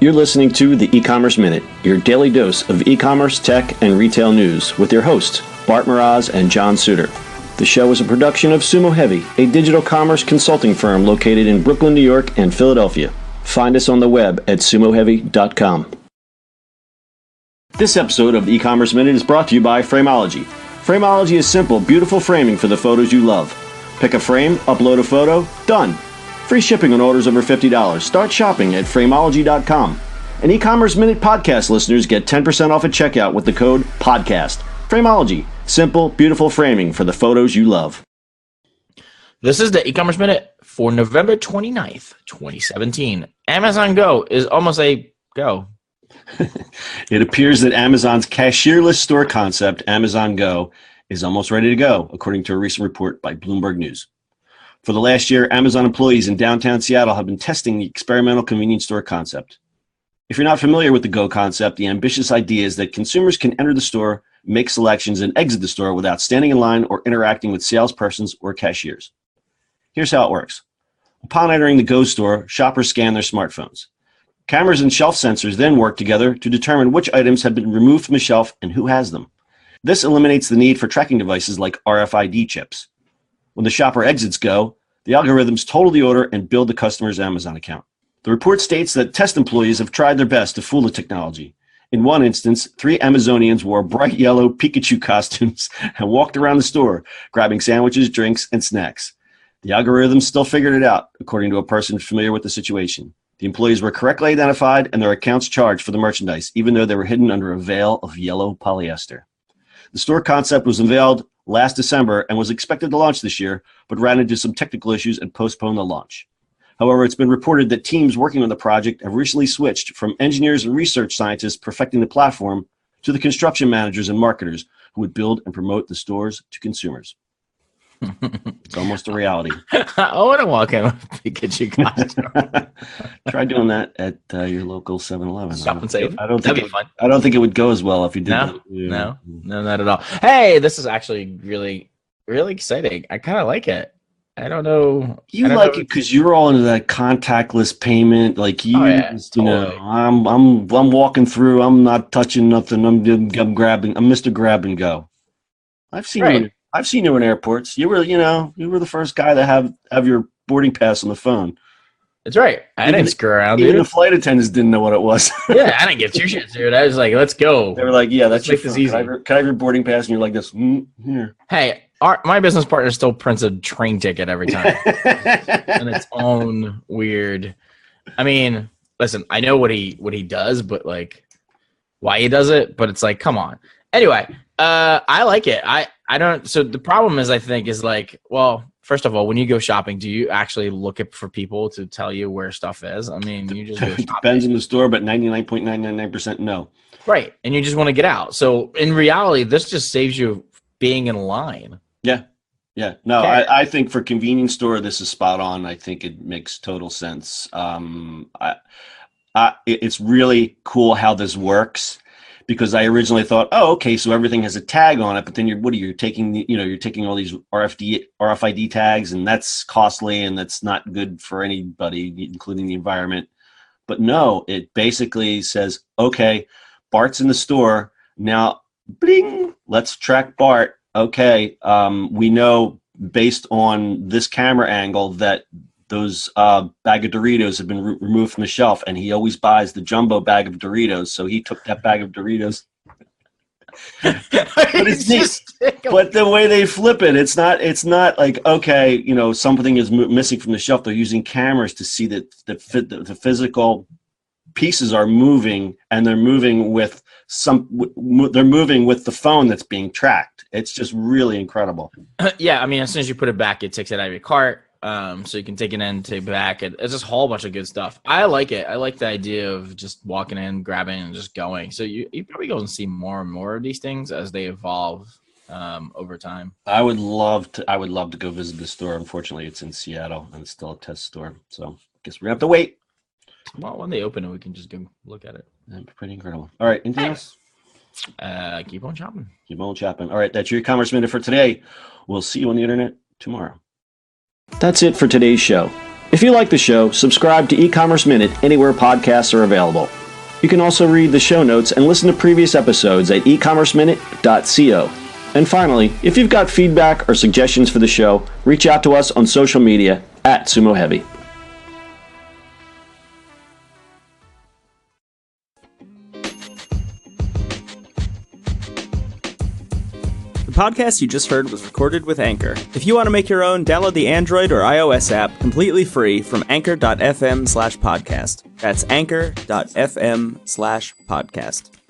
You're listening to the E-Commerce Minute, your daily dose of e-commerce, tech, and retail news with your hosts, Bart Mroz and John Suter. The show is a production of Sumo Heavy, a digital commerce consulting firm located in Brooklyn, New York, and Philadelphia. Find us on the web at sumoheavy.com. This episode of the E-Commerce Minute is brought to you by Frameology. Frameology is simple, beautiful framing for the photos you love. Pick a frame, upload a photo, done. Free shipping on orders over $50. Start shopping at Frameology.com. And E-Commerce Minute podcast listeners get 10% off at checkout with the code PODCAST. Frameology. Simple, beautiful framing for the photos you love. This is the E-Commerce Minute for November 29th, 2017. Amazon Go is almost a go. It appears that Amazon's cashierless store concept, Amazon Go, is almost ready to go, according to a recent report by Bloomberg News. For the last year, Amazon employees in downtown Seattle have been testing the experimental convenience store concept. If you're not familiar with the Go concept, the ambitious idea is that consumers can enter the store, make selections, and exit the store without standing in line or interacting with salespersons or cashiers. Here's how it works. Upon entering the Go store, shoppers scan their smartphones. Cameras and shelf sensors then work together to determine which items have been removed from the shelf and who has them. This eliminates the need for tracking devices like RFID chips. When the shopper exits Go, the algorithms total the order and build the customer's Amazon account. The report states that test employees have tried their best to fool the technology. In one instance, 3 Amazonians wore bright yellow Pikachu costumes and walked around the store, grabbing sandwiches, drinks, and snacks. The algorithms still figured it out, according to a person familiar with the situation. The employees were correctly identified and their accounts charged for the merchandise, even though they were hidden under a veil of yellow polyester. The store concept was unveiled last December and was expected to launch this year, but ran into some technical issues and postponed the launch. However, it's been reported that teams working on the project have recently switched from engineers and research scientists perfecting the platform to the construction managers and marketers who would build and promote the stores to consumers. It's almost a reality. I want to walk in with Pikachu costume. Try doing that at your local 7-Eleven. Stop and save. That'd be fun. I don't think it would go as well if you did that. No, not at all. Hey, this is actually really, really exciting. I kind of like it. I don't know. You like it because you're all into that contactless payment. Like you, totally. I'm walking through. I'm not touching nothing. I'm grabbing. I'm Mr. Grab and Go. I've seen you. I've seen you in airports. You were the first guy to have your boarding pass on the phone. That's right. I didn't screw around, dude. Even the flight attendants didn't know what it was. Yeah, I didn't give two shits, dude. I was like, let's go. They were like, yeah, that's easy. Can I have your boarding pass? And you're like this. Here. Hey, my business partner still prints a train ticket every time. And its own weird. I mean, listen, I know what he does, but like why he does it, but it's like, come on. Anyway, I like it. I don't. So the problem is, I think, is like, well, first of all, when you go shopping, do you actually look for people to tell you where stuff is? I mean, you just go shopping. Depends on the store, but 99.999% no. Right, and you just want to get out. So in reality, this just saves you being in line. Yeah. No, okay. I think for convenience store, this is spot on. I think it makes total sense. It's really cool how this works. Because I originally thought, oh, okay, so everything has a tag on it, but then you're taking you're taking all these RFID tags, and that's costly and that's not good for anybody, including the environment. But no, it basically says, okay, Bart's in the store now. Bling, let's track Bart. Okay, we know based on this camera angle that those bag of Doritos have been removed from the shelf, and he always buys the jumbo bag of Doritos, so he took that bag of Doritos. But it's neat. But the way they flip it, it's not like, okay, something is missing from the shelf. They're using cameras to see that the physical pieces are moving, and they're moving with the phone that's being tracked. It's just really incredible. Yeah, I mean, as soon as you put it back, it takes it out of your cart. So you can take it in, take it back. It's just a whole bunch of good stuff. I like it. I like the idea of just walking in, grabbing, and just going. So you probably go and see more and more of these things as they evolve over time. I would love to go visit the store. Unfortunately, it's in Seattle and it's still a test store. So I guess we're gonna have to wait. Well, when they open it, we can just go look at it. That's pretty incredible. All right, anything else? Keep on shopping. Keep on shopping. All right, that's your e-commerce minute for today. We'll see you on the internet tomorrow. That's it for today's show. If you like the show, subscribe to E-commerce Minute anywhere podcasts are available. You can also read the show notes and listen to previous episodes at ecommerceminute.co. And finally, if you've got feedback or suggestions for the show, reach out to us on social media at Sumo Heavy. The podcast you just heard was recorded with Anchor. If you want to make your own, download the Android or iOS app completely free from anchor.fm/podcast. That's anchor.fm/podcast.